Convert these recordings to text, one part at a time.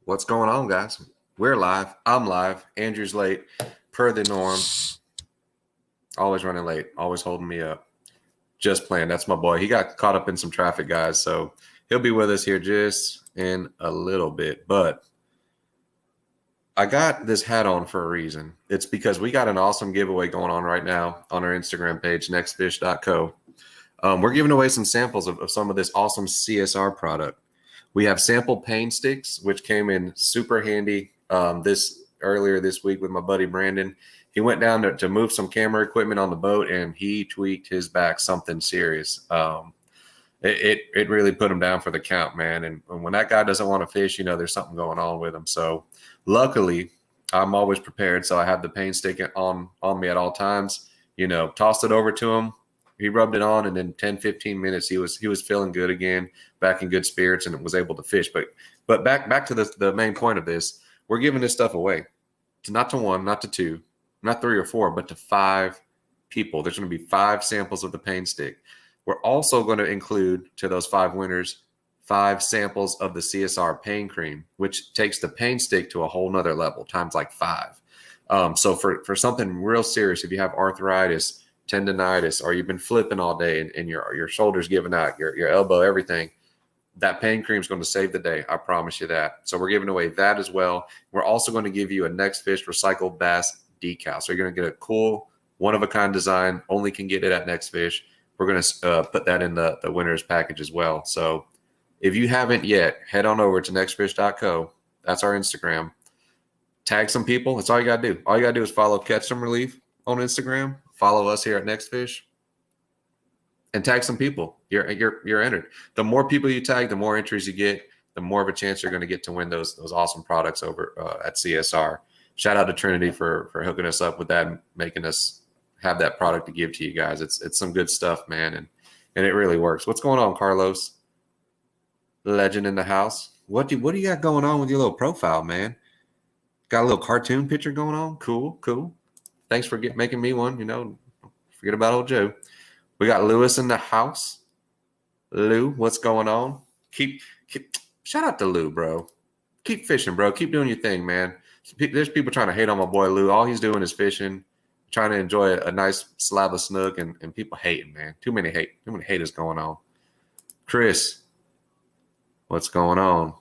What's going on, guys? We're live. I'm live. Andrew's late, per the norm. Always running late. Always holding me up. Just playing. That's my boy. He got caught up in some traffic, guys, so he'll be with us here just in a little bit. But I got this hat on for a reason. It's because we got an awesome giveaway going on right now on our Instagram page, nextfish.co. We're giving away some samples of some of this awesome CSR product. We have sample pain sticks, which came in super handy earlier this week with my buddy Brandon. He went down to move some camera equipment on the boat, and he tweaked his back something serious. It really put him down for the count, man. And when that guy doesn't want to fish, there's something going on with him. So luckily, I'm always prepared. So I have the pain stick on me at all times. Tossed it over to him. He rubbed it on, and in 10, 15 minutes, he was feeling good again, back in good spirits, and was able to fish. But back to the main point of this, we're giving this stuff away. Not to one, not to two, not three or four, but to 5 people. There's going to be 5 samples of the pain stick. We're also going to include to those 5 winners 5 samples of the CSR pain cream, which takes the pain stick to a whole nother level, times like 5. So for something real serious, if you have arthritis, tendonitis, or you've been flipping all day and your shoulders giving out, your elbow, everything, that pain cream is going to save the day. I promise you that. So we're giving away that as well. We're also going to give you a NextFish recycled bass decal. So you're going to get a cool one-of-a-kind design. Only can get it at NextFish. We're going to put that in the winner's package as well. So if you haven't yet, head on over to nextfish.co. That's our Instagram. Tag some people. That's all you got to do. All you got to do is follow Catch Some Relief on Instagram. Follow us here at NextFish and tag some people. You're entered. The more people you tag, the more entries you get, the more of a chance you're going to get to win those awesome products over at CSR. Shout out to Trinity for hooking us up with that and making us have that product to give to you guys. It's some good stuff, man, and it really works. What's going on, Carlos? Legend in the house. What do you got going on with your little profile, man? Got a little cartoon picture going on? Cool. Thanks for making me one. Forget about old Joe. We got Lewis in the house. Lou, what's going on? Keep shout out to Lou, bro. Keep fishing, bro. Keep doing your thing, man. There's people trying to hate on my boy Lou. All he's doing is fishing, trying to enjoy a nice slab of snook, and people hating, man. Too many haters going on. Chris, what's going on?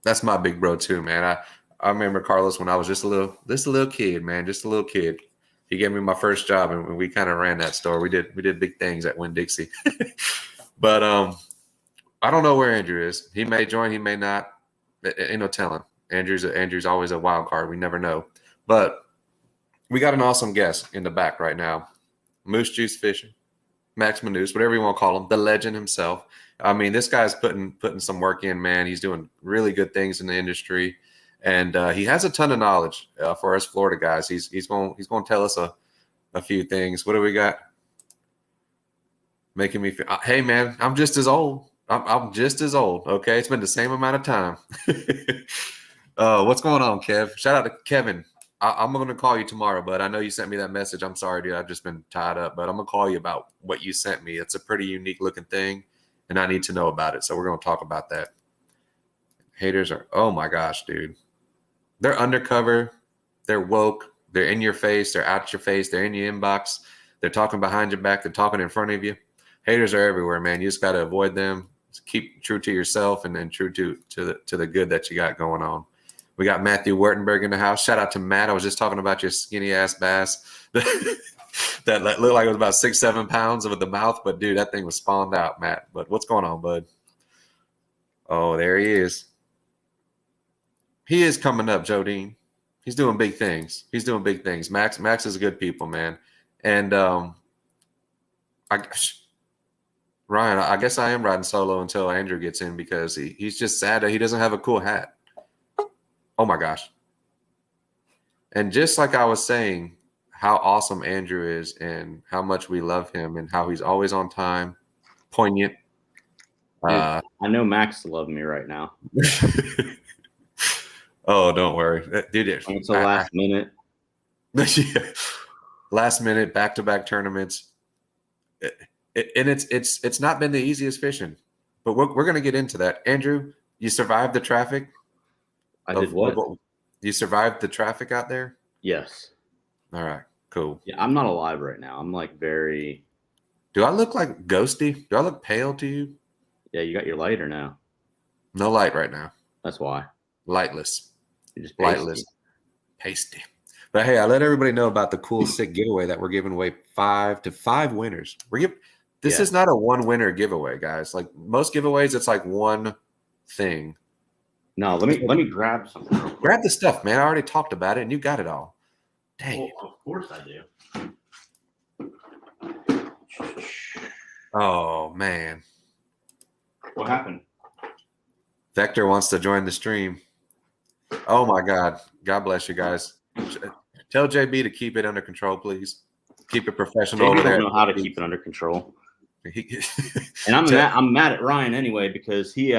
That's my big bro too, man. I remember Carlos when I was just a little kid, man, just a little kid. He gave me my first job, and we kind of ran that store. We did big things at Winn-Dixie. But I don't know where Andrew is. He may join, he may not. Ain't no telling. Andrew's always a wild card. We never know. But we got an awesome guest in the back right now. Moose Juice Fishing, Max Moneuse, whatever you want to call him, the legend himself. I mean, this guy's putting some work in, man. He's doing really good things in the industry. And he has a ton of knowledge for us Florida guys. He's going to tell us a few things. What do we got? Making me feel. Hey man, I'm just as old. I'm just as old. Okay, it's been the same amount of time. What's going on, Kev? Shout out to Kevin. I'm going to call you tomorrow, but I know you sent me that message. I'm sorry, dude. I've just been tied up, but I'm going to call you about what you sent me. It's a pretty unique looking thing, and I need to know about it. So we're going to talk about that. Haters are. Oh my gosh, dude. They're undercover, they're woke, they're in your face, they're out your face, they're in your inbox, they're talking behind your back, they're talking in front of you. Haters are everywhere, man. You just got to avoid them. Keep true to yourself and then true to the good that you got going on. We got Matthew Wertenberg in the house. Shout out to Matt. I was just talking about your skinny ass bass that looked like it was about 6-7 pounds with the mouth, but dude, that thing was spawned out, Matt. But what's going on, bud? Oh, there he is. He is coming up, Jodine. He's doing big things. Max is good people, man. And Ryan, I guess I am riding solo until Andrew gets in because he's just sad that he doesn't have a cool hat. Oh my gosh. And just like I was saying, how awesome Andrew is and how much we love him and how he's always on time, poignant. Dude, I know Max loves me right now. Oh, don't worry, dude. Until last minute. Yeah. Last minute, back-to-back tournaments, and it's not been the easiest fishing, but we're going to get into that. Andrew, you survived the traffic. I did what? You survived the traffic out there? Yes. All right, cool. Yeah, I'm not alive right now. I'm like very. Do I look like ghosty? Do I look pale to you? Yeah, you got your lighter now. No light right now. That's why. Lightless. You're just Lightless. Pasty. But hey, I let everybody know about the cool sick giveaway that we're giving away 5 winners. This is not a one winner giveaway, guys. Like most giveaways, it's like one thing. No, let me grab something. Grab the stuff, man. I already talked about it and you got it all. Dang. Well, of course I do. Oh man. What happened? Vector wants to join the stream. Oh my God. God bless you guys. Tell JB to keep it under control, please. Keep it professional over there. I don't know how to keep it under control. And I'm mad at Ryan anyway because he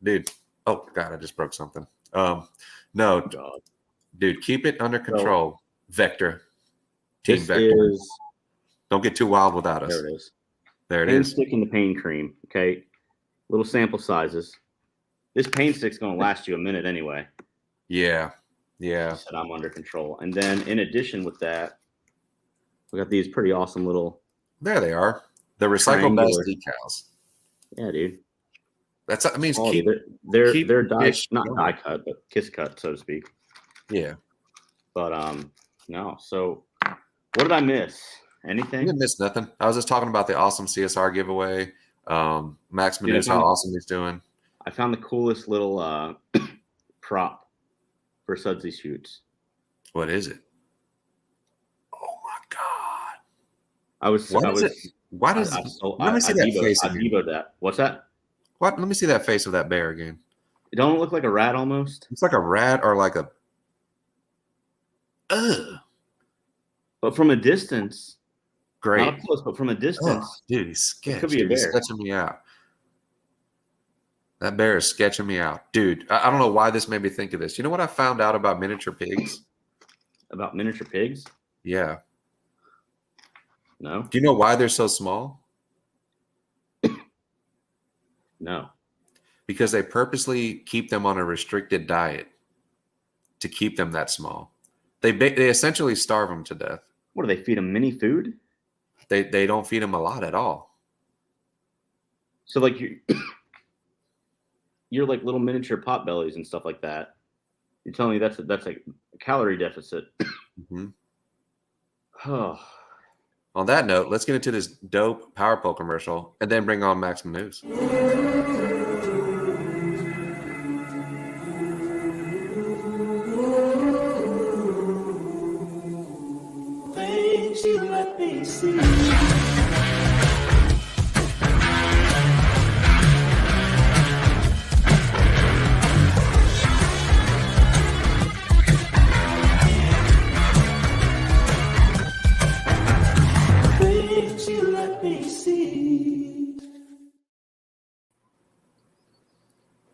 dude. Oh God, I just broke something. No, dude, keep it under control. Vector. Team Vector. Don't get too wild without us. There it is. There it pain is. Stick in the pain cream. Okay. Little sample sizes. This pain stick's gonna last you a minute anyway. Yeah. Yeah. Said I'm under control. And then in addition with that, we got these pretty awesome little. There they are. The recycle best decals. Yeah, dude. That means they're die, not die cut, but kiss cut, so to speak. Yeah. But no. So what did I miss? Anything? You didn't miss nothing. I was just talking about the awesome CSR giveaway. Max Moneuse, how awesome he's doing. I found the coolest little prop for Sudsy shoots. What is it? Oh my God! Let me see that face. I devoed that. What's that? What? Let me see that face of that bear again. It don't look like a rat almost. It's like a rat or like a. But from a distance. Great. Not up close, but from a distance. Dude, he's sketchy. Could be a bear. He's sketching me out. That bear is sketching me out. Dude, I don't know why this made me think of this. You know what I found out about miniature pigs? About miniature pigs? Yeah. No. Do you know why they're so small? No. Because they purposely keep them on a restricted diet to keep them that small. They essentially starve them to death. What do they feed them? Mini food? They don't feed them a lot at all. So like you're like little miniature pot bellies and stuff like that. You're telling me that's like a calorie deficit. Mm-hmm. Oh. On that note, let's get into this dope Power Pole commercial and then bring on Max Moneuse. Things you let me see.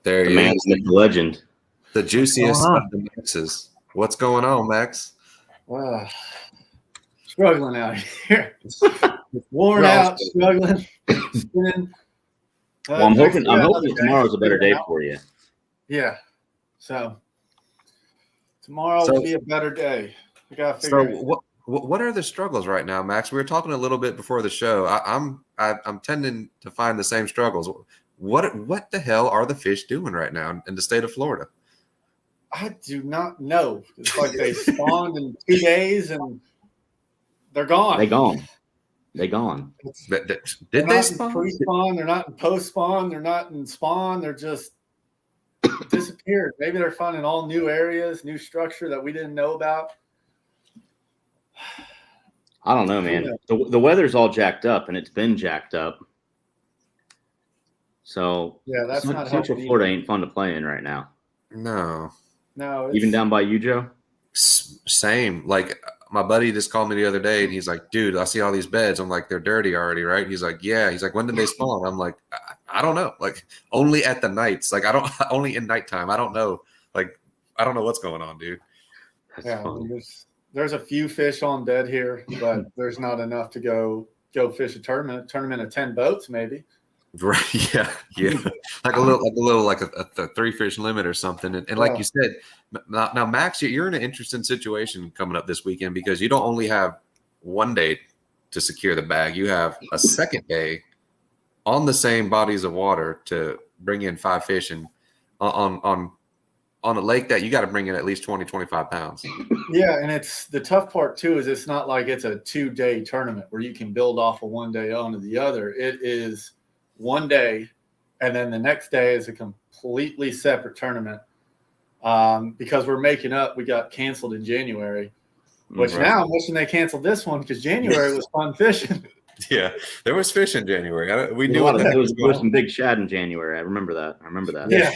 There the he man, is. the legend. The juiciest of the Maxes. What's going on, Max? Struggling out here. Worn out, struggling. Spinning. Well, I'm hoping tomorrow's a better day for you. Yeah. So tomorrow will be a better day. We gotta figure it out. What are the struggles right now, Max? We were talking a little bit before the show. I'm tending to find the same struggles. What the hell are the fish doing right now in the state of Florida? I do not know. It's like they spawned in 2 days and they're gone. They gone. Did they spawn? Pre-spawn. They're not in post-spawn. They're not in spawn. They're just disappeared. Maybe they're finding all new areas, new structure that we didn't know about. I don't know, man. The weather's all jacked up, and it's been jacked up. So yeah, that's not Central Florida ain't fun to play in right now. No. Even down by you, Joe. Same. Like my buddy just called me the other day, and he's like, "Dude, I see all these beds." I'm like, "They're dirty already, right?" He's like, "Yeah." He's like, "When did they spawn?" I'm like, "I don't know. Like only at the nights. Like only in nighttime. I don't know. Like I don't know what's going on, dude." Yeah, there's a few fish on dead here, but there's not enough to go fish a tournament of 10 boats, maybe. Right. Yeah. Yeah. Like a 3 fish limit or something. And like Yeah. you said, now Max, you're in an interesting situation coming up this weekend because you don't only have one day to secure the bag, you have a second day on the same bodies of water to bring in 5 fish and on a lake that you got to bring in at least 20, 25 pounds. Yeah, and it's the tough part too is it's not like it's a 2-day tournament where you can build off of one day onto the other. It is one day, and then the next day is a completely separate tournament because we're making up. We got canceled in January, which Right. now I'm wishing they canceled this one because January was fun fishing. Yeah, there was fish in January. We knew There what the heck was was going some big shad in January. I remember that. Yeah.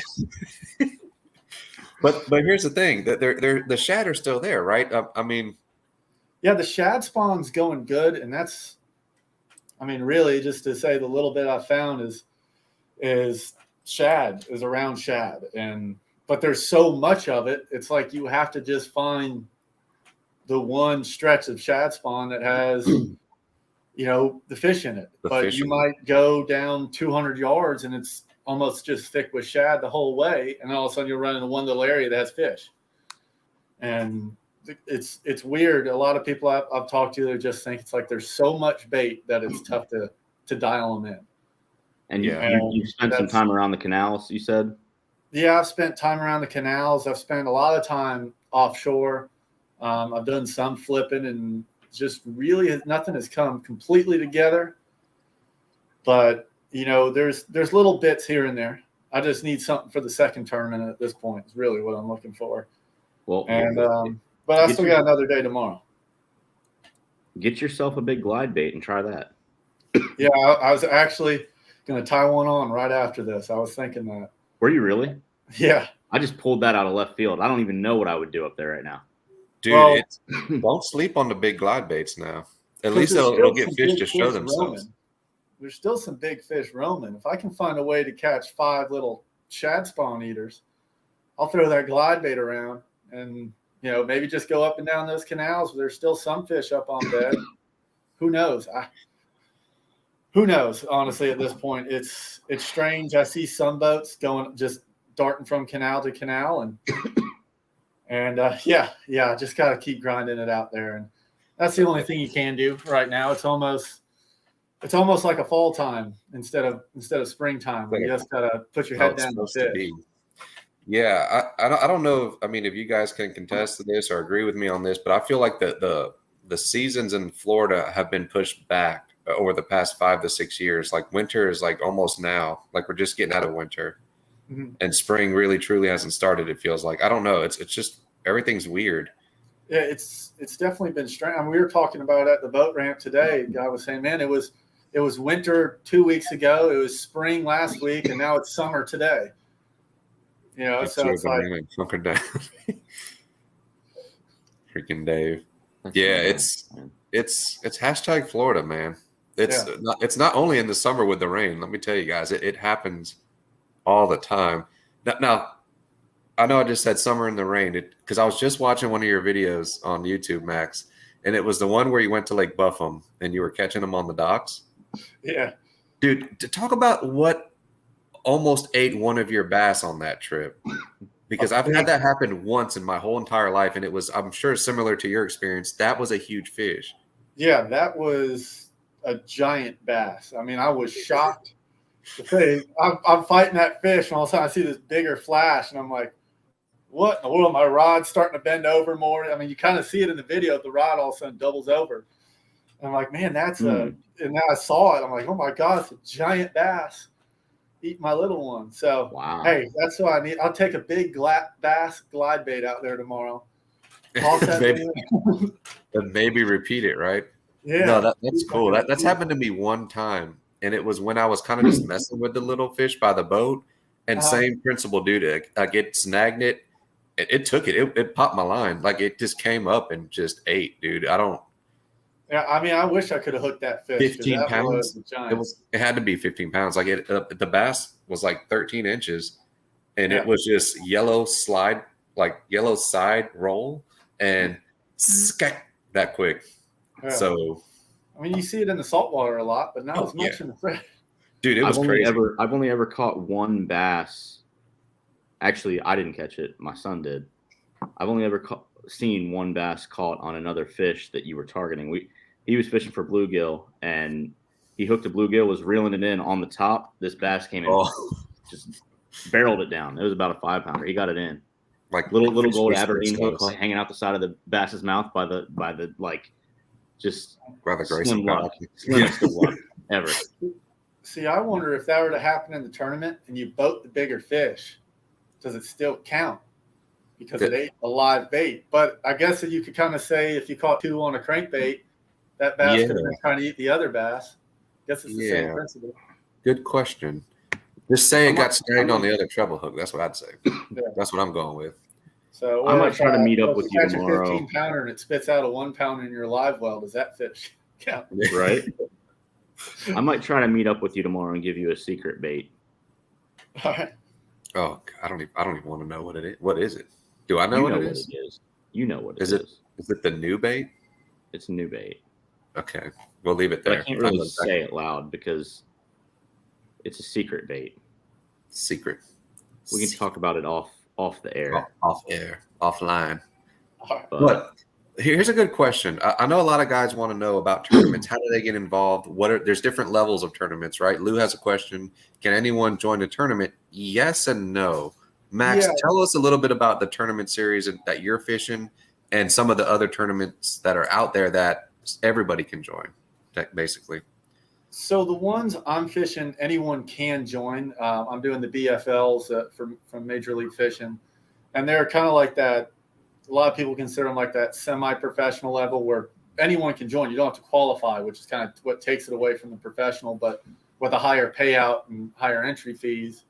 But here's the thing that the shad are still there, right? I mean, Yeah, the shad spawn's going good, and that's, I mean, really, just to say the little bit I found is shad, is around shad, but there's so much of it. It's like you have to just find the one stretch of shad spawn that has, the fish in it. But you might go down 200 yards and it's almost just thick with shad the whole way, and all of a sudden you're running in one little area that has fish. And it's weird. A lot of people I've talked to, they just think it's like there's so much bait that it's tough to dial them in. And you spent some time around the canals, you said? Yeah, I've spent time around the canals. I've spent a lot of time offshore. I've done some flipping, and just really nothing has come completely together. But there's little bits here and there. I just need something for the second tournament at this point. Is really what I'm looking for. Well, and but I still got another day tomorrow. Get yourself a big glide bait and try that. Yeah, I was actually going to tie one on right after this. I was thinking that. Were you really? Yeah. I just pulled that out of left field. I don't even know what I would do up there right now. Dude, don't sleep on the big glide baits now. At least it'll get fish to show themselves. There's still some big fish roaming. If I can find a way to catch 5 little shad spawn eaters, I'll throw that glide bait around and, maybe just go up and down those canals where there's still some fish up on bed. Who knows? Who knows? Honestly, at this point, it's strange. I see some boats just darting from canal to canal, and just got to keep grinding it out there. And that's the only thing you can do right now. It's almost like a fall time instead of springtime. You just gotta put your head down and fish. Yeah, I don't know if you guys can contest to this or agree with me on this, but I feel like the seasons in Florida have been pushed back over the past 5 to 6 years. Like winter is like almost now, like we're just getting out of winter, and spring really truly hasn't started. It feels like, I don't know. It's just everything's weird. Yeah, it's definitely been strange. I mean, we were talking about it at the boat ramp today. The guy was saying, man, it was winter 2 weeks ago. It was spring last week, and now it's summer today. So it's like freaking Dave. Yeah, it's hashtag Florida, man. It's not only in the summer with the rain. Let me tell you guys, it happens all the time. Now, I know I just said summer in the rain because I was just watching one of your videos on YouTube, Max, and it was the one where you went to Lake Buffum and you were catching them on the docks. Yeah, dude, to talk about what almost ate one of your bass on that trip, because I've had that happen once in my whole entire life, and it was, I'm sure, similar to your experience. That was a huge fish. Yeah, that was a giant bass. I mean, I was shocked. I'm fighting that fish, and all of a sudden I see this bigger flash, and I'm like, what in the world? My rod's starting to bend over more. I mean, you kind of see it in the video. The rod all of a sudden doubles over. And I'm like, man, and now I saw it. I'm like, oh my God, it's a giant bass. Eat my little one. So, wow. Hey, that's what I need. I'll take a big bass glide bait out there tomorrow. maybe repeat it, right? Yeah. No, that's cool. That's happened to me one time, and it was when I was kind of just messing with the little fish by the boat, and same principle, dude. Like it snagged it. It took it. It popped my line. Like it just came up and just ate, dude. Yeah, I mean, I wish I could have hooked that fish. 15 pounds. It had to be 15 pounds. Like the bass was like 13 inches, and it was just yellow side roll and scat that quick. Yeah. So, I mean, you see it in the saltwater a lot, but not as much in the fresh. Dude, it was crazy. I've only ever caught one bass. Actually, I didn't catch it. My son did. I've only ever seen one bass caught on another fish that you were targeting. He was fishing for bluegill, and he hooked a bluegill, was reeling it in on the top. This bass came in, just barreled it down. It was about a 5-pounder. He got it in. Like little gold Aberdeen hook hanging out the side of the bass's mouth by the like just by the grace slim of God. luck, slimmest of luck ever. See, I wonder if that were to happen in the tournament and you boat the bigger fish, does it still count? Because it ate a live bait. But I guess that you could kind of say if you caught 2 on a crankbait, that bass could have been trying to eat the other bass. I guess it's the same principle. Good question. Just say it got snagged on the other treble hook. That's what I'd say. Yeah. That's what I'm going with. So I might try to meet up with you catch tomorrow. a 15-pounder and it spits out a 1-pounder in your live well. Does that fish count? Right. I might try to meet up with you tomorrow and give you a secret bait. All right. Oh, I don't even want to know what it is. What is it? Do I know what it is? You know what it is. Is it the new bait? It's new bait. Okay, we'll leave it there. But I can't really say it loud because it's a secret bait. Secret. We can talk about it off the air. Off air. Offline. But here's a good question. I know a lot of guys want to know about tournaments. How do they get involved? There's different levels of tournaments, right? Lou has a question. Can anyone join a tournament? Yes and no. Max, tell us a little bit about the tournament series that you're fishing and some of the other tournaments that are out there that everybody can join, basically. So the ones I'm fishing, anyone can join. I'm doing the BFLs from Major League Fishing, and they're kind of like that. A lot of people consider them like that semi-professional level where anyone can join. You don't have to qualify, which is kind of what takes it away from the professional. But with a higher payout and higher entry fees,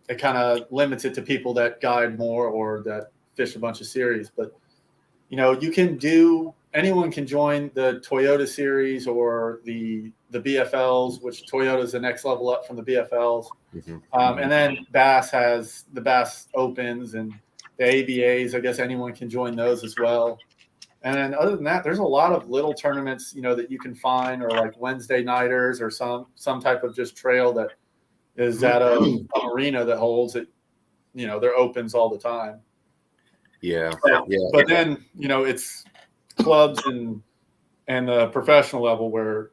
it kind of limits it to people that guide more or that fish a bunch of series. But anyone can join the Toyota series or the BFLs, which Toyota is the next level up from the BFLs. Mm-hmm. And then Bass has the Bass Opens and the ABAs. I guess anyone can join those as well. And then other than that, there's a lot of little tournaments, that you can find, or like Wednesday nighters or some type of just trail that is at a arena that holds it. They're opens all the time. Yeah. But then, it's clubs and the professional level where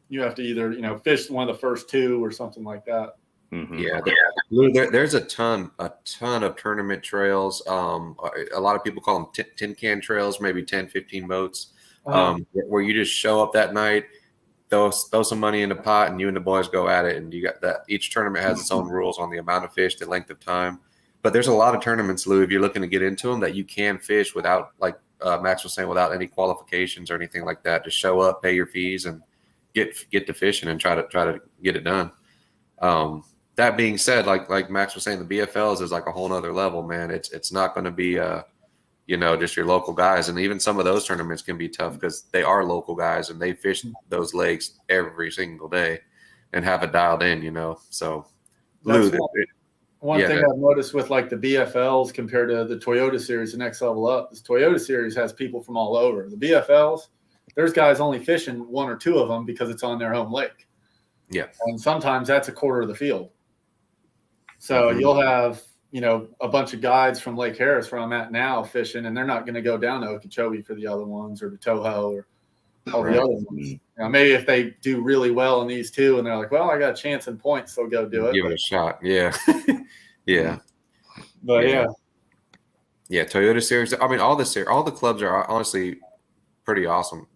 you have to either, fish one of the first 2 or something like that. Mm-hmm. Yeah. There's a ton of tournament trails. A lot of people call them tin can trails, maybe 10, 15 boats, where you just show up that night, throw some money in the pot, and you and the boys go at it. And you got that. Each tournament has its own rules on the amount of fish, the length of time. But there's a lot of tournaments, Lou, if you're looking to get into them, that you can fish without, like Max was saying, without any qualifications or anything like that. Just show up, pay your fees, and get to fishing and try to get it done. That being said, like Max was saying, the BFLs is like a whole nother level, man. It's not going to be just your local guys, and even some of those tournaments can be tough because they are local guys and they fish those lakes every single day and have it dialed in. So, Lou, one thing I've noticed with like the BFLs compared to the Toyota series, the next level up, this Toyota series has people from all over. The BFLs, there's guys only fishing 1 or 2 of them because it's on their home lake. Yeah. And sometimes that's a quarter of the field. So you'll have, a bunch of guides from Lake Harris where I'm at now fishing, and they're not going to go down to Okeechobee for the other ones or to Toho or all the other ones. Maybe if they do really well in these 2 and they're like, well, I got a chance in points, they'll go do it. Give it a shot. Yeah. Yeah. But yeah, Toyota series. I mean, all the clubs are honestly pretty awesome.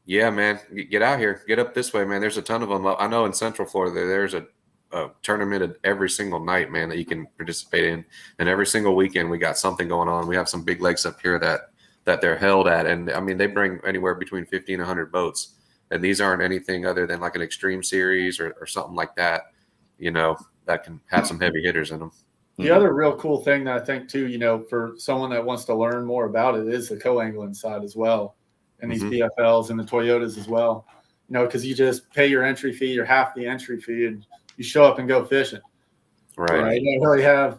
Yeah, man, get out here, get up this way, man. There's a ton of them. I know in Central Florida, there's a tournament every single night, man, that you can participate in, and every single weekend we got something going on. We have some big lakes up here that they're held at, and I mean, they bring anywhere between 50 and 100 boats, and these aren't anything other than like an extreme series or something like that, that can have some heavy hitters in them. The other real cool thing that I think too, for someone that wants to learn more about it is the co-angling side as well, and these BFLs and the Toyotas as well, because you just pay your entry fee or half the entry fee and you show up and go fishing. Right. You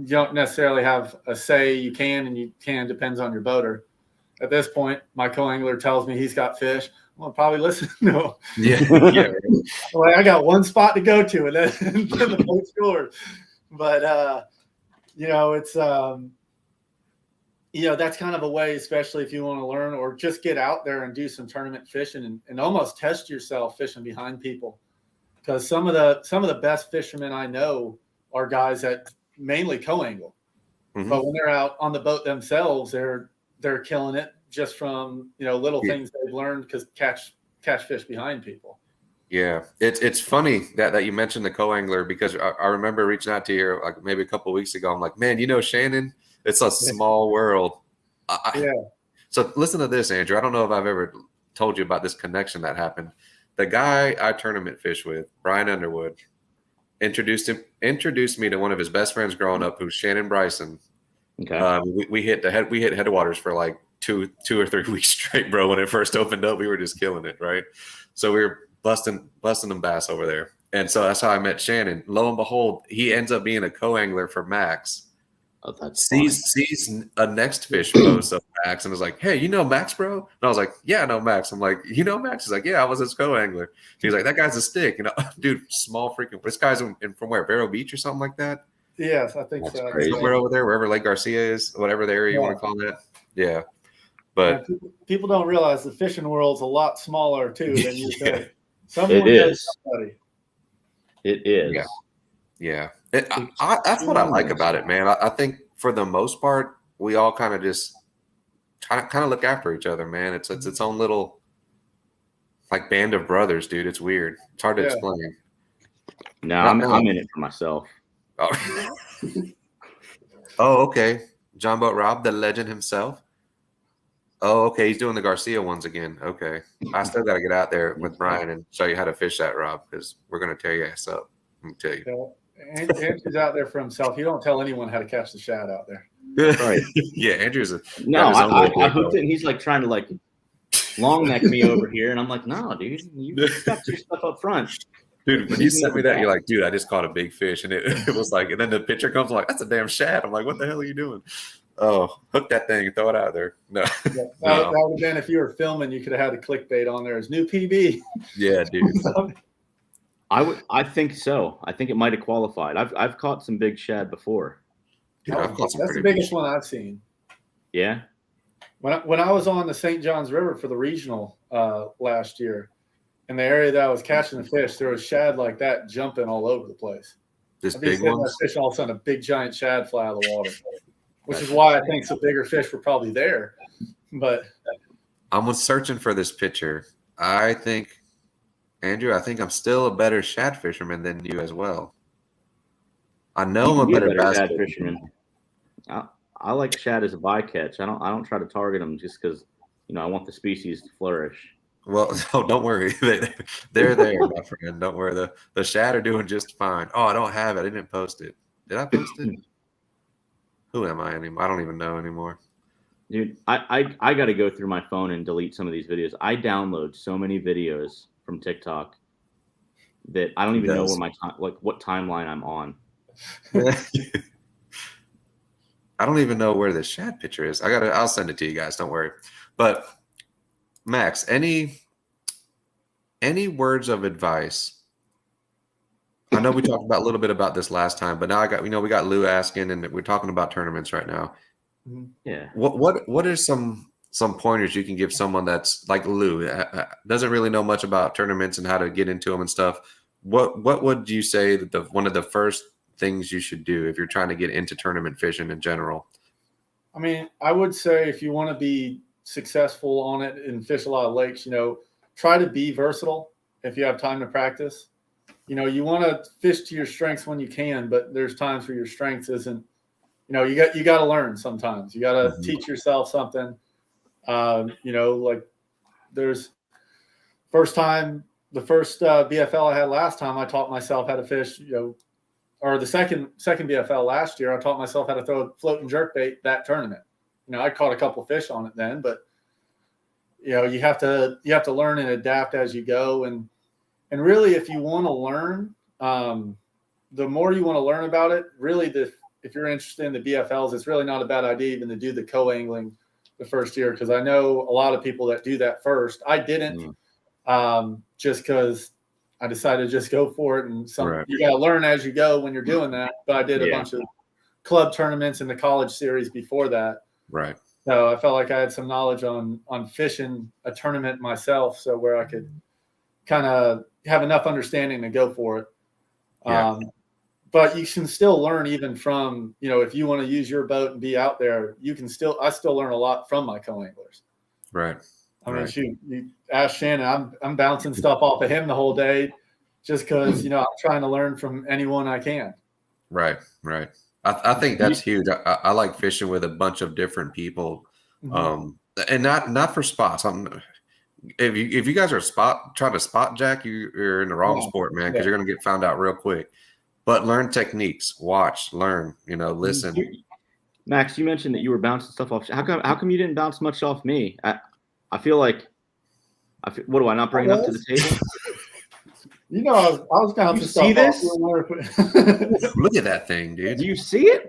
don't necessarily have a say. You can and you can, depends on your boater. At this point, my co-angler tells me he's got fish. I'm gonna probably listen to them. Yeah. Like, I got one spot to go to, and then, then the boat's yours. But it's that's kind of a way, especially if you want to learn or just get out there and do some tournament fishing and almost test yourself fishing behind people. Because some of the best fishermen I know are guys that mainly co-angle. Mhm. But when they're out on the boat themselves, they're killing it just from little things they've learned because catch fish behind people. Yeah, it's funny that you mentioned the co-angler because I remember reaching out to you like maybe a couple of weeks ago. I'm like, man, Shannon, it's a small world. So listen to this, Andrew. I don't know if I've ever told you about this connection that happened. The guy I tournament fish with, Brian Underwood, introduced me to one of his best friends growing up, who's Shannon Bryson. Okay. We hit headwaters for like two or 3 weeks straight, bro. When it first opened up, we were just killing it, right? So we were busting them bass over there. And so that's how I met Shannon. Lo and behold, he ends up being a co-angler for Max. Oh, that's Sees a NextFish post of Max and was like, hey, Max, bro? And I was like, yeah, I know Max. I'm like, Max? He's like, yeah, I was his co-angler. He's like, that guy's a stick. Dude, small freaking – this guy's from where? Vero Beach or something like that? Yes, I think so. Somewhere over there, wherever Lake Garcia is, whatever the area you want to call that. Yeah. But people don't realize the fishing world's a lot smaller, too, than you think. It is. Somebody. It is. Yeah. That's what I like about it, man. I think for the most part, we all kind of just kind of look after each other, man. It's its own little like band of brothers, dude. It's weird. It's hard to explain. No, I'm in it for myself. Oh. Oh, okay. John Boat Rob, the legend himself. Oh, okay. He's doing the Garcia ones again. Okay. I still got to get out there with Brian and show you how to fish that, Rob, because we're going to tear your ass up. Let me tell you. Andrew's out there for himself. He don't tell anyone how to catch the shad out there. Right. Yeah, Andrew's I hooked it, and he's like trying to like long neck me over here, and I'm like, no, dude, you got your stuff up front. Dude, when you sent me that, you're like, dude, I just caught a big fish. And it was like, and then the picture comes like, that's a damn shad. I'm like, what the hell are you doing? Oh, hook that thing and throw it out there. No. Yeah, that would have been if you were filming, you could have had a clickbait on there as new PB. Yeah, dude. I think so. I think it might have qualified. I've caught some big shad before. Dude, I've caught some That's the biggest one I've seen. Yeah. When I was on the St. Johns River for the regional last year, in the area that I was catching the fish, there was shad like that jumping all over the place. This big one. Fish all of a sudden a big giant shad fly out of the water, which is why I think some bigger fish were probably there. But I'm searching for this picture. I think, Andrew, I'm still a better shad fisherman than you as well. I know I'm a better shad fisherman. I like shad as a bycatch. I don't try to target them just because I want the species to flourish. Well, no, don't worry. They're there, my friend. Don't worry. The shad are doing just fine. Oh, I don't have it. I didn't post it. Did I post it? Who am I anymore? I don't even know anymore. Dude, I got to go through my phone and delete some of these videos. I download so many videos from TikTok that I don't even know where what timeline I'm on. I don't even know where the shad picture is. I'll send it to you guys. Don't worry. But Max, any words of advice? I know we talked about a little bit about this last time, but now we got Lou asking, and we're talking about tournaments right now. Yeah. What are some pointers you can give someone that's like Lou, doesn't really know much about tournaments and how to get into them and stuff? What would you say that one of the first things you should do if you're trying to get into tournament fishing in general? I mean, I would say if you want to be successful on it and fish a lot of lakes, try to be versatile if you have time to practice. You want to fish to your strengths when you can, but there's times where your strengths isn't, you got to learn sometimes. You got to teach yourself something. Like there's the first BFL I had last time, I taught myself how to fish, or the second BFL last year, I taught myself how to throw a float and jerk bait that tournament. I caught a couple fish on it then, but you have to learn and adapt as you go. And really, if you want to learn, the more you want to learn about it, really, if you're interested in the BFLs, it's really not a bad idea even to do the co-angling the first year, because I know a lot of people that do that first. I didn't. just because I decided to just go for it. And Right. you got to learn as you go when you're doing that. But I did a bunch of club tournaments in the college series before that. Right. So I felt like I had some knowledge on fishing a tournament myself, so where I could kind of have enough understanding to go for it. Yeah. But you can still learn even from, if you want to use your boat and be out there, I still learn a lot from my co-anglers. Right. I mean, shoot, you ask Shannon, I'm bouncing stuff off of him the whole day just because, I'm trying to learn from anyone I can. Right. Right. I think that's huge. I like fishing with a bunch of different people, and not for spots. If you guys are trying to spot jack, you're in the wrong sport, man, because you're going to get found out real quick. But learn techniques, watch, learn, listen. Max, you mentioned that you were bouncing stuff off. How come you didn't bounce much off me? I feel like, what do I not bring it up to the table? I was bouncing stuff. See this? Look at that thing, dude. Do you see it?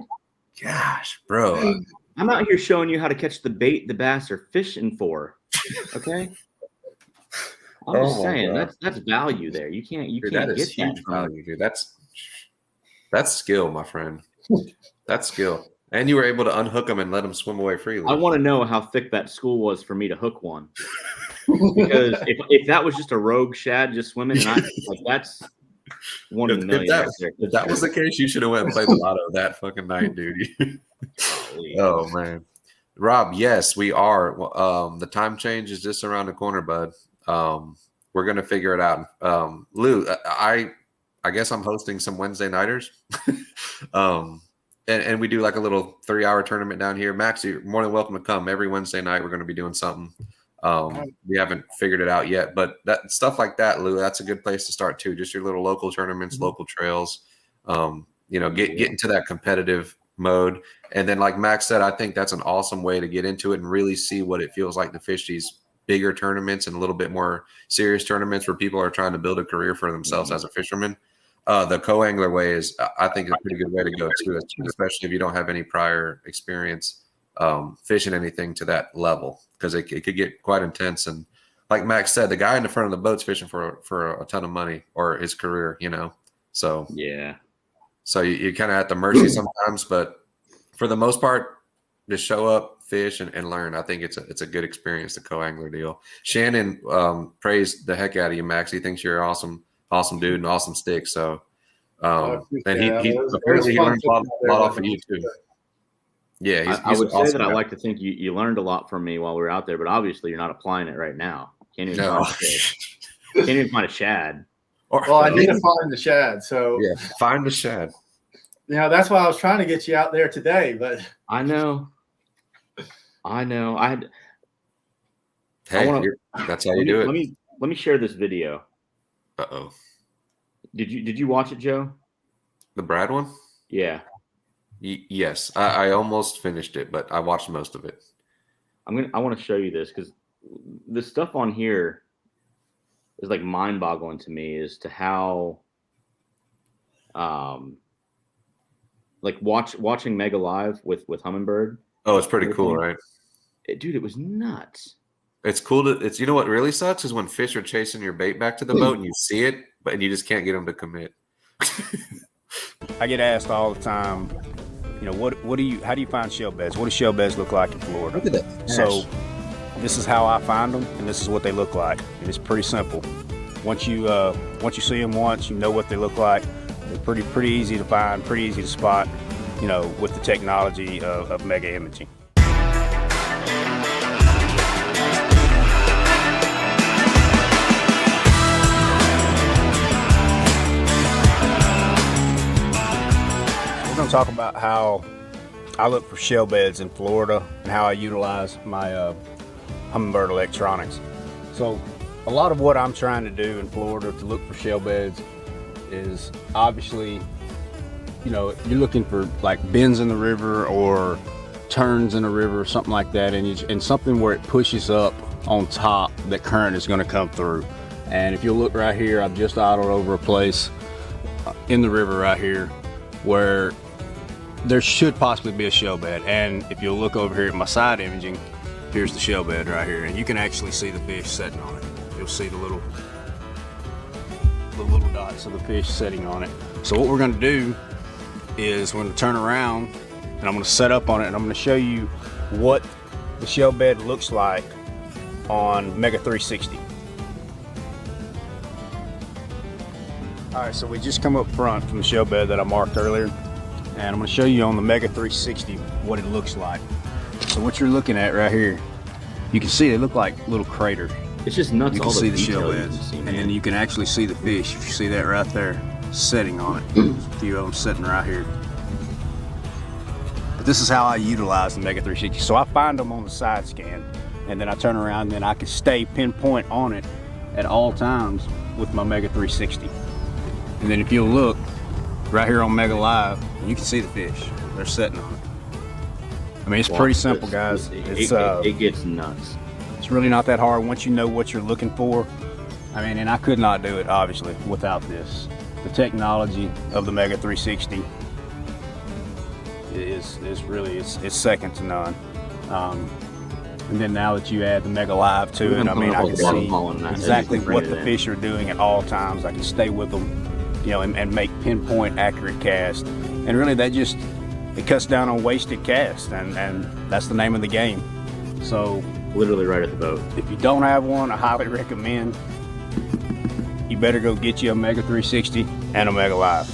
Gosh, bro. I'm out here showing you how to catch the bait the bass are fishing for. Okay. I'm just saying that's value there. You can't that is get huge that value, dude. That's skill, my friend. That's skill. And you were able to unhook them and let them swim away freely. I want to know how thick that school was for me to hook one. Because if that was just a rogue shad just swimming, and that's one in a million. If that was the case, you should have went and played the lotto that fucking night, dude. Oh man, Rob. Yes, we are. The time change is just around the corner, bud. We're gonna figure it out. Lou, I guess I'm hosting some Wednesday nighters. And we do like a little 3-hour tournament down here. Max, you're more than welcome to come. Every Wednesday night, we're going to be doing something. We haven't figured it out yet, but that stuff like that, Lou, that's a good place to start too. Just your little local tournaments, local trails. Get into that competitive mode. And then, like Max said, I think that's an awesome way to get into it and really see what it feels like to fish these bigger tournaments and a little bit more serious tournaments where people are trying to build a career for themselves as a fisherman. The co-angler way is, I think, a pretty good way to go too, especially if you don't have any prior experience fishing anything to that level, because it could get quite intense. And like Max said, the guy in the front of the boat's fishing for a ton of money or his career, So yeah. So you kind of at the mercy sometimes, but for the most part, just show up, fish, and learn. I think it's a good experience, the co-angler deal. Shannon praised the heck out of you, Max. He thinks you're awesome dude and awesome stick. So, and he apparently he learned a lot off of you too. Yeah, I would say that I like to think you learned a lot from me while we were out there, but obviously you're not applying it right now. Can't even find a shad. Well, I need to find the shad. So yeah, find the shad. That's why I was trying to get you out there today, but I know. Hey, that's how you do it. Let me share this video. Uh-oh. Did you watch it, Joe? The Brad one? Yeah. Yes, I almost finished it, but I watched most of it. I want to show you this because the stuff on here is like mind-boggling to me as to how, like watching Mega Live with Humminbird. Oh, it's pretty cool, right? Dude, it was nuts. It's cool it's you know what really sucks is when fish are chasing your bait back to the boat and you see it, and you just can't get them to commit. I get asked all the time, how do you find shell beds? What do shell beds look like in Florida? Look at that. So this is how I find them, and this is what they look like. And it's pretty simple. Once you see them once, you know what they look like. They're pretty easy to find, pretty easy to spot, with the technology of mega imaging. We're going to talk about how I look for shell beds in Florida and how I utilize my Humminbird electronics. So a lot of what I'm trying to do in Florida to look for shell beds is obviously, you're looking for like bends in the river or turns in the river or something like that, and something where it pushes up on top that current is going to come through. And if you look right here, I've just idled over a place in the river right here where there should possibly be a shell bed. And if you'll look over here at my side imaging, here's the shell bed right here, and you can actually see the fish sitting on it. you'll see the little dots of the fish sitting on it. So what we're going to do is we're going to turn around and I'm going to set up on it and I'm going to show you what the shell bed looks like on Mega 360. All right, so we just come up front from the shell bed that I marked earlier, and I'm going to show you on the Mega 360 what it looks like. So what you're looking at right here, you can see they look like little craters. It's just nuts. You can see the shell beds, and then you can actually see the fish. If you see that right there, sitting on it. There's a few of them sitting right here. But this is how I utilize the Mega 360. So I find them on the side scan, and then I turn around, and then I can stay pinpoint on it at all times with my Mega 360. And then if you'll look right here on Mega Live, you can see the fish. They're sitting on it. I mean, it's pretty simple, guys. It gets nuts. It's really not that hard once you know what you're looking for. I mean, and I could not do it, obviously, without this. The technology of the Mega 360 is really, it's second to none. And then now that you add the Mega Live to it, I mean, I can see exactly what the fish are doing at all times. I can stay with them, you know, and make pinpoint accurate cast. And really it cuts down on wasted cast, and that's the name of the game. So Literally right at the boat. if you don't have one, I highly recommend you better go get you a Mega 360 and a Mega Live.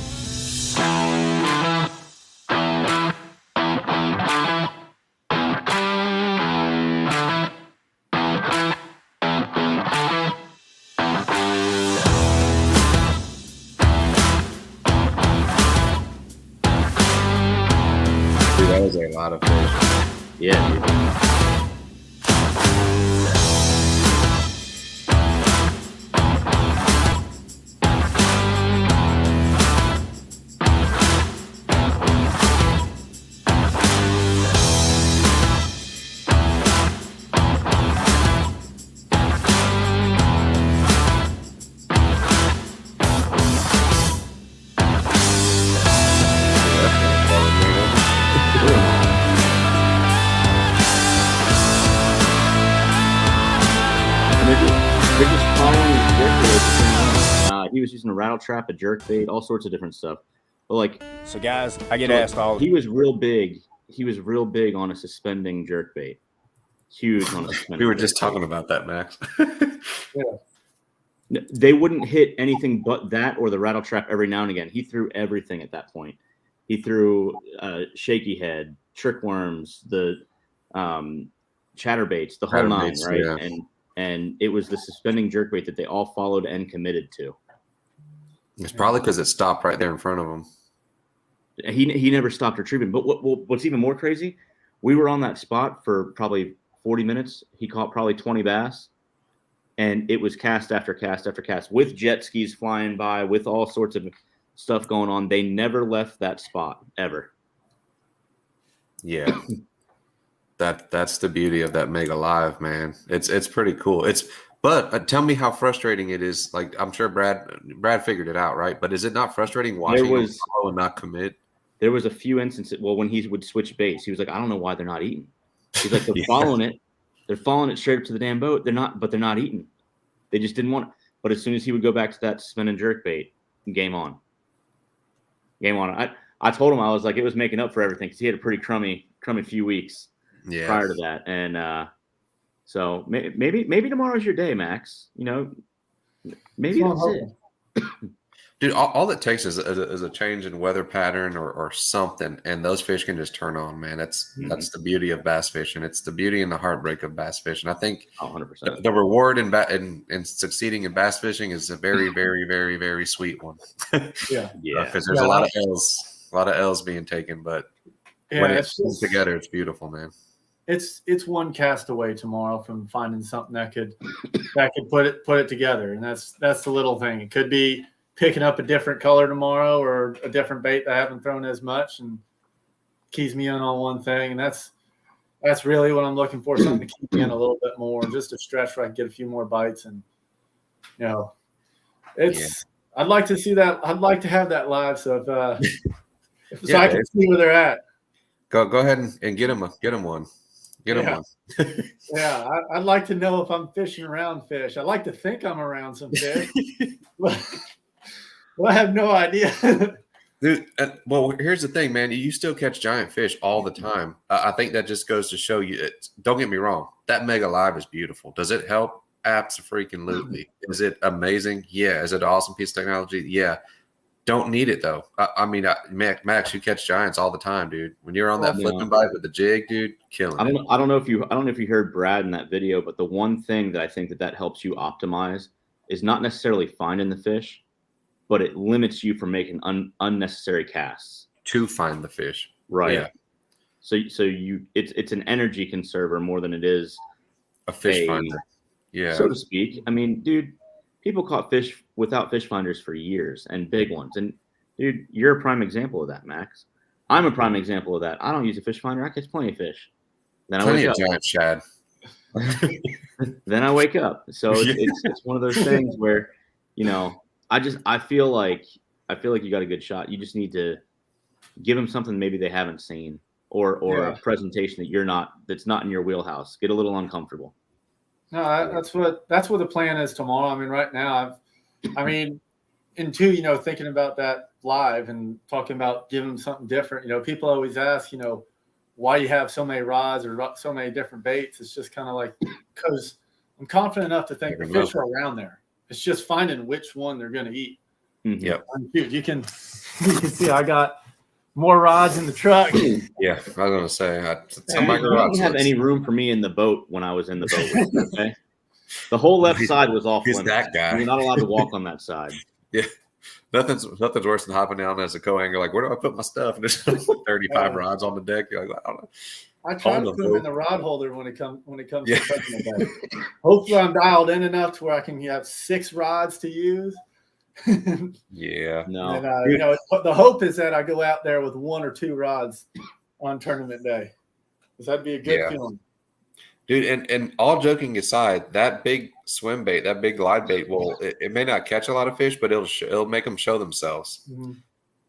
Dude, that was a lot of fish. Yeah, dude. They're just following his jerk bait. He was using a rattle trap, a jerk bait, all sorts of different stuff. But like, So guys, I get asked all he was real big. He was real big on a suspending jerk bait. Huge on a suspending. We were jerk just bait. talking about that, Max. They wouldn't hit anything but that or the rattle trap every now and again. He threw everything at that point. He threw shaky head, trick worms, the chatterbaits, the whole nine, Chatterbaits, right? yeah. And it was the suspending jerkbait that they all followed and committed to. It's probably because it stopped right there in front of him. He never stopped retrieving. But what's even more crazy, we were on that spot for probably 40 minutes. He caught probably 20 bass, and it was cast after cast after cast with jet skis flying by, with all sorts of stuff going on. They never left that spot ever. Yeah. That's the beauty of that Mega Live, man. It's pretty cool. But tell me how frustrating it is. Like, I'm sure Brad figured it out, right? But is it not frustrating watching him follow and not commit? There was a few instances. Well, when he would switch baits, he was like, "I don't know why they're not eating." He's like, "They're following it. They're following it straight up to the damn boat. They're not eating. They just didn't want it." But as soon as he would go back to that spin and jerk bait, game on. Game on. I told him, I was like, it was making up for everything because he had a pretty crummy few weeks prior to that, and so maybe tomorrow's your day, Max. You know, maybe that's it. Dude, all it takes is a change in weather pattern or something, and those fish can just turn on, man. That's the beauty of bass fishing. It's the beauty and the heartbreak of bass fishing. I think 100%. the reward in succeeding in bass fishing is a very, very, very, very sweet one. Yeah. Because there's a lot of L's being taken, but when it's comes together, it's beautiful, man. It's one cast away tomorrow from finding something that could put it together, and that's the little thing. It could be picking up a different color tomorrow or a different bait that I haven't thrown as much and keys me in on one thing. And that's really what I'm looking for, something to keep me in a little bit more, just a stretch where I can get a few more bites. And, you know, I'd like to see that. I'd like to have that live. So if I can see where they're at. Go ahead and get them one. Get them Yeah. one. Yeah, I'd like to know if I'm fishing around fish. I like to think I'm around some fish, but I have no idea. Dude, well, here's the thing, man. You still catch giant fish all the time. I think that just goes to show you. Don't get me wrong. That Mega Live is beautiful. Does it help? Absolutely. Is it amazing? Yeah. Is it an awesome piece of technology? Yeah. Don't need it though. I mean, Max, you catch giants all the time, dude. When you're on that flipping bite with the jig, dude, killing it. I don't know if you heard Brad in that video, but the one thing that I think that helps you optimize is not necessarily finding the fish, but it limits you from making unnecessary casts To find the fish. Right. Yeah. So it's an energy conserver more than it is a fish finder. Yeah. So to speak. I mean, dude, people caught fish without fish finders for years, and big ones. And dude, you're a prime example of that, Max. I'm a prime example of that. I don't use a fish finder. I catch plenty of fish. Then plenty I of wake giant shad. Then I wake up. So it's one of those things where, you know, I feel like you got a good shot. You just need to give them something maybe they haven't seen, or a presentation that's not in your wheelhouse. Get a little uncomfortable. No, that's what the plan is tomorrow. I mean, right now, and two, you know, thinking about that live and talking about giving them something different. You know, people always ask, you know, why you have so many rods or so many different baits. It's just kind of like, because I'm confident enough to think the fish are around there. It's just finding which one they're going to eat. Mm-hmm. Yep. Dude, you can see I got more rods in the truck. Yeah, I was going to say. You didn't have any room for me in the boat when I was in the boat with you, okay? The whole left side was off limits. That guy. You're not allowed to walk on that side. Yeah. Nothing's worse than hopping down as a co-angler, like, where do I put my stuff? And there's like 35 rods on the deck. You're like, I don't know. I try to put them in the rod holder when it comes to touching the boat. Hopefully I'm dialed in enough to where I can have 6 rods to use. Yeah. No. And, you know, the hope is that I go out there with 1 or 2 rods on tournament day. Because that'd be a good feeling. Dude, and all joking aside, that big swim bait, that big glide bait, it may not catch a lot of fish, but it'll make them show themselves. Mm-hmm.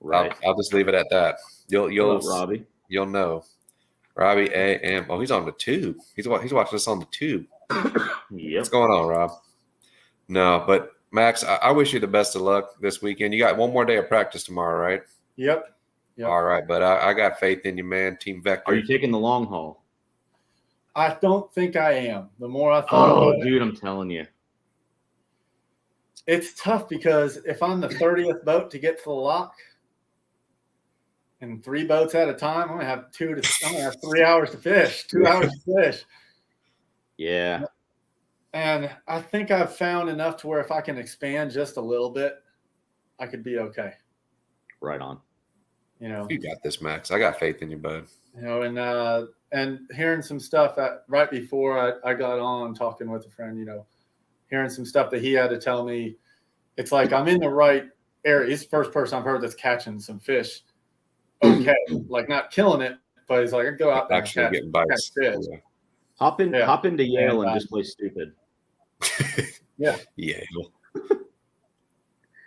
Right. I'll just leave it at that. You'll Robbie. You'll know. Robbie A.M. Oh, he's on the tube. He's watching us on the tube. Yep. What's going on, Rob? No, but Max, I wish you the best of luck this weekend. You got one more day of practice tomorrow, right? Yep. All right, but I got faith in you, man. Team Vector. Are you taking the long haul? I don't think I am. The more I thought about it, dude, I'm telling you. It's tough because if I'm the 30th boat to get to the lock and 3 boats at a time, I'm gonna have 3 hours to fish, 2 hours to fish. Yeah. And I think I've found enough to where if I can expand just a little bit, I could be okay. Right on. You know, You got this, Max. I got faith in you, bud. you know, and hearing some stuff that right before I got on talking with a friend, you know, hearing some stuff that he had to tell me, it's like I'm in the right area. He's the first person I've heard that's catching some fish. Okay, like not killing it, but he's like, I go out there Actually and getting bites. catch fish. Yeah. Hop into Yale and just play stupid. Yeah. Yeah.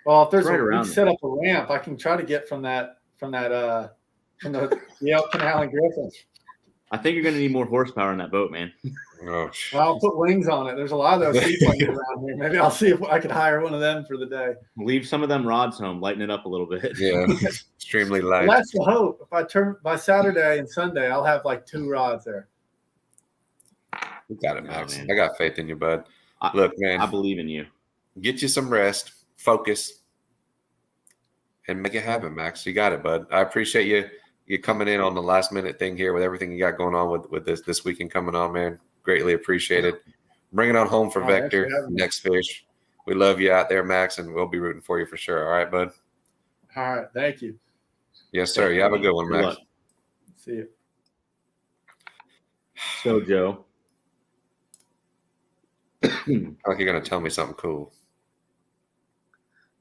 Well, if there's Right we set up a ramp, I can try to get from the Yale Canal and Griffin. I think you're going to need more horsepower in that boat, man. Oh, Well, I'll put wings on it. There's a lot of those seaplanes around here. Maybe I'll see if I can hire one of them for the day. Leave some of them rods home, lighten it up a little bit. yeah. Extremely light. Well, that's the hope. If I turn by Saturday and Sunday, I'll have like 2 rods there. You got it, Max. man. I got faith in you, bud. Look, man. I believe in you. Get you some rest, focus, and make it happen, Max. You got it, bud. I appreciate you coming in on the last minute thing here with everything you got going on with this weekend coming on, man. Greatly appreciated. Bring it on home for Vector, NextFish. We love you out there, Max, and we'll be rooting for you for sure. All right, bud? All right. Thank you. Yes, sir. You have a good one, Max. See you. So, Joe. I feel like you're going to tell me something cool.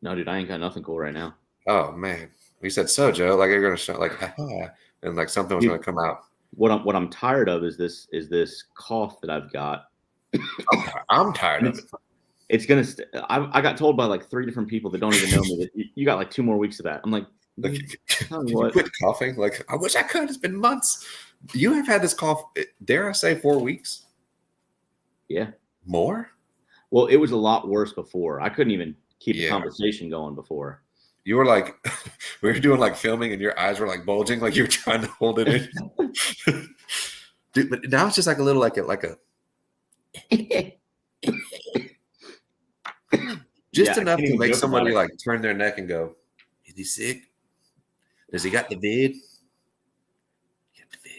No, dude, I ain't got nothing cool right now. Oh, man. You said so, Joe. Like you're going to show, like, and like something was going to come out. What I'm tired of is this cough that I've got. I'm tired of it. It's gonna. I got told by like 3 different people that don't even know me that you got like 2 more weeks of that. I'm like, Like, Dude, tell can me you what. quit coughing? Like, I wish I could. It's been months. You have had this cough, dare I say, 4 weeks? Yeah. More? Well, it was a lot worse before. I couldn't even keep a Yeah. conversation going before. You were like, we were doing like filming and your eyes were like bulging, like you were trying to hold it in. Dude, but now it's just like a little, like a just Yeah, I enough can't to even make joke about somebody it. like turn their neck and go, is he sick? Does he got the vid? He got the vid.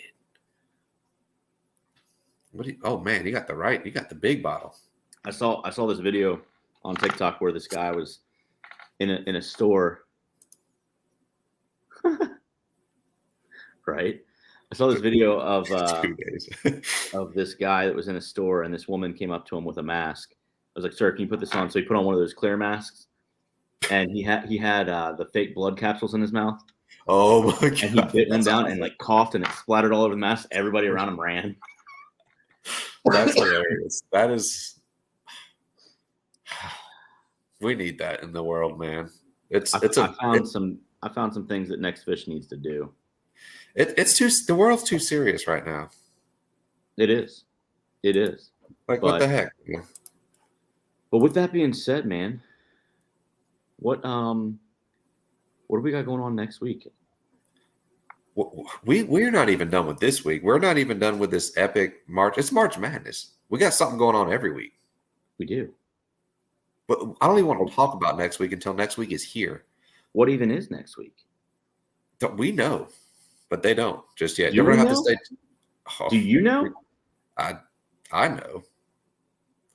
What do you, oh man, you got the big bottle. I saw this video on TikTok where this guy was in a store. Right? I saw this video of 2 days. of this guy that was in a store, and this woman came up to him with a mask. I was like, "Sir, can you put this on?" So he put on one of those clear masks, and he had the fake blood capsules in his mouth, Oh my god. and he bit one That's down awesome. and like coughed, and it splattered all over the mask. Everybody around him ran. That's hilarious. That is we need that in the world, man. I found some things that NextFish needs to do. It's too the world's too serious right now. It is. Like what But- the heck? Yeah. But with that being said, man, what do we got going on next week? We're not even done with this week. We're not even done with this epic March. It's March Madness. We got something going on every week. We do. But I don't even want to talk about next week until next week is here. What even is next week? We know, but they don't just yet. Do You're gonna we have to know? stay. Oh, Do you know? I know.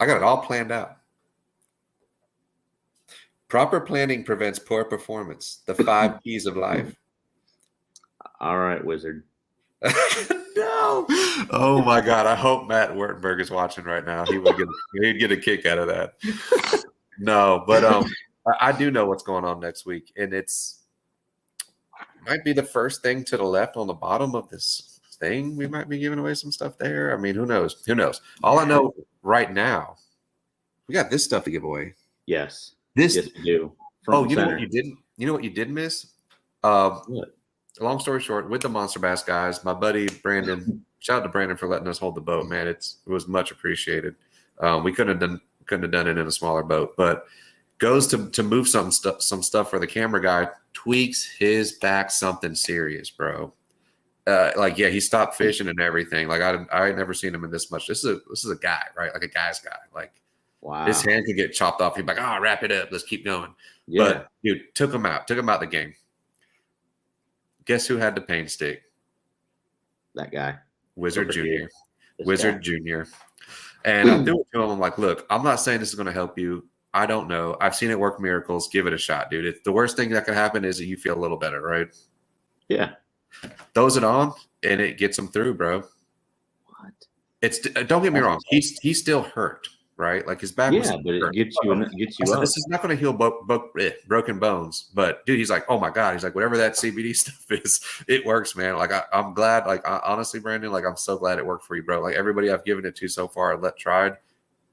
I got it all planned out. Proper planning prevents poor performance. The 5 keys of life. All right, Wizard. No. Oh my God. I hope Matt Wertenberg is watching right now. He'd get a kick out of that. No, but I do know what's going on next week, and might be the first thing to the left on the bottom of this thing. We might be giving away some stuff there. I mean, who knows? Who knows? All I know right now, we got this stuff to give away. Yes. This. Yes, we do. Oh, you know what you didn't? You know what you did miss? What? Long story short, with the Monster Bass guys, my buddy Brandon. Shout out to Brandon for letting us hold the boat, man. It was much appreciated. We couldn't have done it in a smaller boat, but goes to move some stuff for the camera guy, tweaks his back something serious, bro. He stopped fishing and everything. Like I had never seen him in this much. This is a guy, right? Like a guy's guy. Like Wow. his hand could get chopped off. He'd be like, wrap it up. Let's keep going. Yeah. But dude, took him out the game. Guess who had the pain stick? That guy. Wizard Over Jr. here. This Wizard guy. Jr. And I'm doing it to him. I'm like, look, I'm not saying this is going to help you. I don't know. I've seen it work miracles. Give it a shot, dude. The worst thing that could happen is that you feel a little better, right? Yeah. Throws it on, and it gets him through, bro. What? It's don't get me wrong. He's still hurt, right? Like his back. Yeah, but it gets you up. This is not going to heal broken bones, but dude, he's like, oh my God. He's like, whatever that CBD stuff is, it works, man. Like I'm glad. Like honestly, Brandon, like I'm so glad it worked for you, bro. Like everybody I've given it to so far, tried,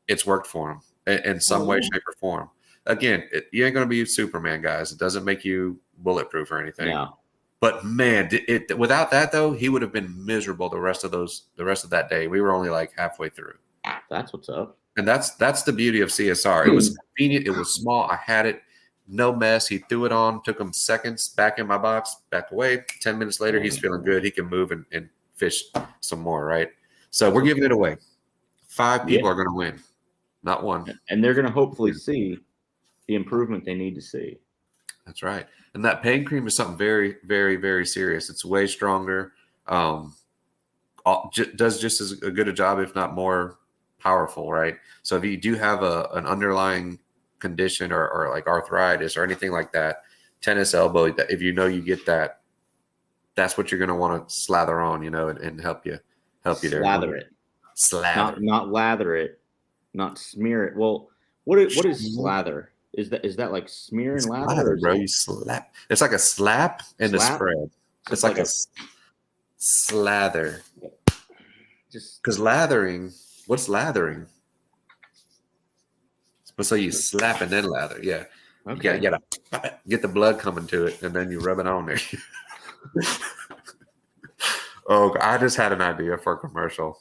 it's worked for him in some way, shape, or form. Again, you ain't going to be Superman, guys. It doesn't make you bulletproof or anything. No. But man, without that though, he would have been miserable the rest of that day. We were only like halfway through. That's what's up. And that's the beauty of CSR. It was convenient. It was small. I had it. No mess. He threw it on. Took him seconds. Back in my box. Back away. 10 minutes later, he's feeling good. He can move and fish some more, right? So we're giving it away. 5 people are going to win. Not one. And they're going to hopefully see the improvement they need to see. That's right. And that pain cream is something very, very, very serious. It's way stronger. Does just as good a job, if not more powerful, right? So if you do have an underlying condition or like arthritis or anything like that, tennis elbow, if you know you get that, that's what you're going to want to slather on, and help you there. Slather. Not lather it, not smear it. Well, what is slather? Is that like smear and lather, bro? You slap. It's like a slap and a spread. It's like a slather. Just because lathering. What's lathering? So you slap and then lather. Yeah. Okay. You gotta get the blood coming to it, and then you rub it on there. Oh, I just had an idea for a commercial.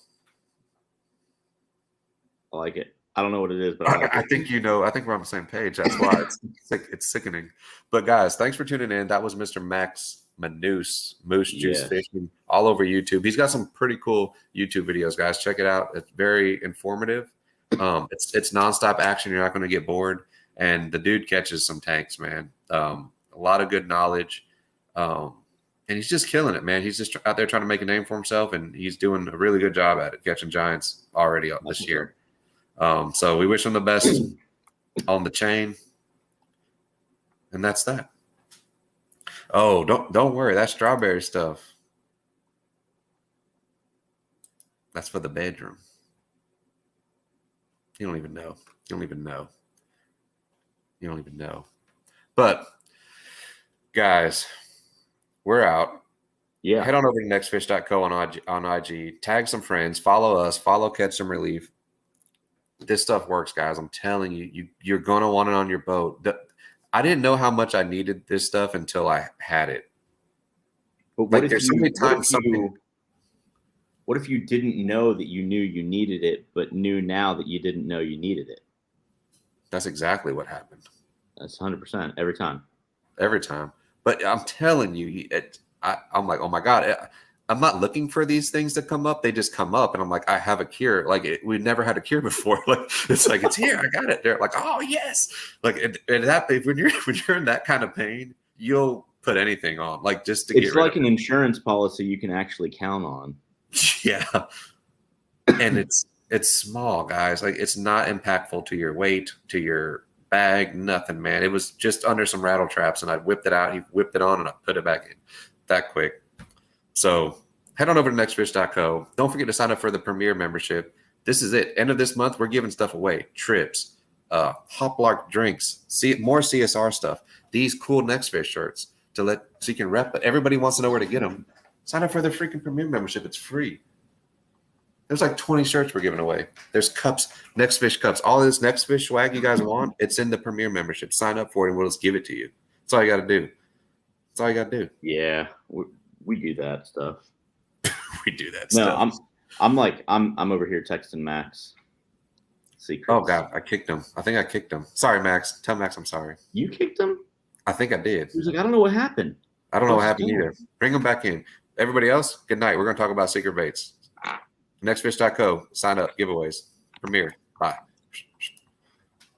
I like it. I don't know what it is, but I like I it. think I think we're on the same page. That's why it's sickening. But guys, thanks for tuning in. That was Mr. Max Moneuse, Moose Juice Yes. Fishing, all over YouTube. He's got some pretty cool YouTube videos, guys. Check it out. It's very informative. It's nonstop action. You're not going to get bored. And the dude catches some tanks, man. A lot of good knowledge. And he's just killing it, man. He's just out there trying to make a name for himself, and he's doing a really good job at it, catching giants already this year. So we wish him the best on the chain. And that's that. Oh, don't worry. That strawberry stuff, that's for the bedroom. You don't even know. You don't even know. You don't even know. But guys, we're out. Yeah. Head on over to nextfish.co on IG. Tag some friends. Follow us. Follow Catch Some Relief. This stuff works, guys. I'm telling you, you're going to want it on your boat. I didn't know how much I needed this stuff until I had it. But Like, there's so many times what if you didn't know that you knew you needed it, but knew now that you didn't know you needed it? That's exactly what happened. That's 100% every time. Every time. But I'm telling you, I'm like, oh my God, I'm not looking for these things to come up. They just come up, and I'm like, I have a cure. Like we've never had a cure before. Like it's like it's here. I got it. They're like, oh yes. Like and that when you're in that kind of pain, you'll put anything on. Like just to get It's rid like of an insurance policy you can actually count on. it. Yeah. And it's small, guys. Like it's not impactful to your weight, to your bag, nothing, man. It was just under some rattle traps, and I whipped it out. He whipped it on, and I put it back in that quick. So head on over to nextfish.co. Don't forget to sign up for the Premier membership. This is it. End of this month, we're giving stuff away. Trips, Hoplark drinks, more CSR stuff. These cool NextFish shirts so you can rep it. Everybody wants to know where to get them. Sign up for the freaking Premier membership. It's free. There's like 20 shirts we're giving away. There's cups, NextFish cups. All this NextFish swag you guys want, it's in the Premier membership. Sign up for it, and we'll just give it to you. That's all you got to do. That's all you got to do. Yeah, we do that stuff. We do that No, stuff. I'm over here texting Max. Secrets. Oh God, I kicked him. I think I kicked him. Sorry, Max. Tell Max I'm sorry. You kicked him? I think I did. He was like, I don't know what happened. I don't know what happened either. Bring him back in. Everybody else, good night. We're going to talk about secret baits. Nextfish.co. Sign up. Giveaways. Premier. Bye.